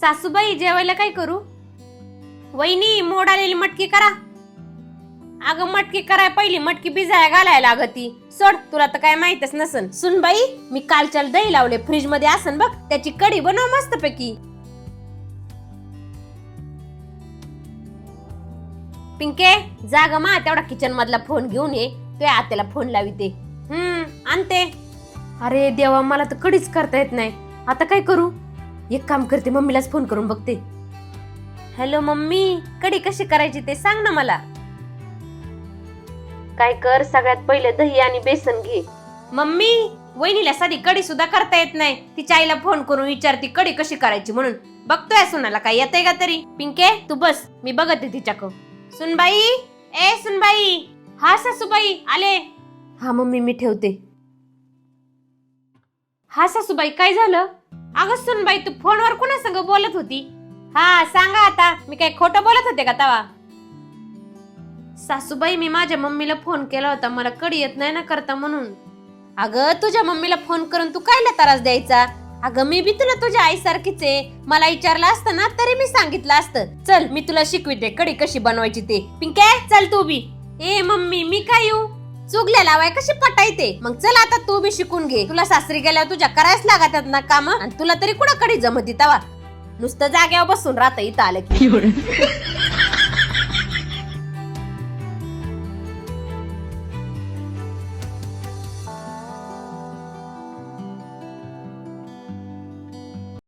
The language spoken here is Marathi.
सासूबाई जेवायला काय करू? वहिनी मोड आलेली मटकी करा. अगं मटकी कराय पहिली मटकी भिजायला घालायला लागती. सोड, तुला तर काय माहितच नसन. सुनबाई, मी कालच्याला दही लावले फ्रीज मध्ये असन बघ, त्याची कढी बनव मस्त पैकी. पिंके, जाग मा तेवढा किचन मधला फोन घेऊन ये. तुझ्या आत्याला फोन लाविते. आणते. अरे देवा, मला तर कढीच करता येत नाही. आता काय करू? एक काम करते, मम्मीलाच फोन करून बघते. हॅलो मम्मी, कढी कशी करायची ते सांग ना मला. काय कर, सगळ्यात पहिले दही आणि बेसन घे. मम्मी, वहिनीला साधी कढी सुद्धा करता येत नाही. तिच्या आईला फोन करून विचारती कढी कशी करायची म्हणून. बघतोय सुनाला काय येतंय का तरी. पिंके, तू बस, मी बघते तिच्याकडं. सुनबाई, ए सुनबाई. हा सासूबाई, आले. हा मम्मी, मी ठेवते. हा सासूबाई, काय झालं? अगं सुनबाई, तू फोनवर कोणा संग बोलत होती? हा सांगा आता, मी काय खोटं बोलत होते का तवा? सासूबाई, मी माझ्या मम्मीला फोन केला होता, मला कढी येत नाही ना करता म्हणून. अगं तुझ्या मम्मीला फोन करून तू कायला त्रास द्यायचा? अगं मी बी तुला तुझ्या आईसारखीच आहे. मला विचारलं असतं ना तरी मी सांगितलं असतं. चल, मी तुला शिकविते कढी कशी बनवायची ते. पिंके, चल तू बी. ए मम्मी, मी काय येऊ? चुगल्या लावाय कशी पटायते? मग चल आता तू बी शिकून घे. तुला सासरी गेल्यावर तुझ्या करायच लागतात ना काम, आणि तुला तरी कुठं कढी जमती तवा. नुसतं जाग्यावर बसून राहता इथं आलं की.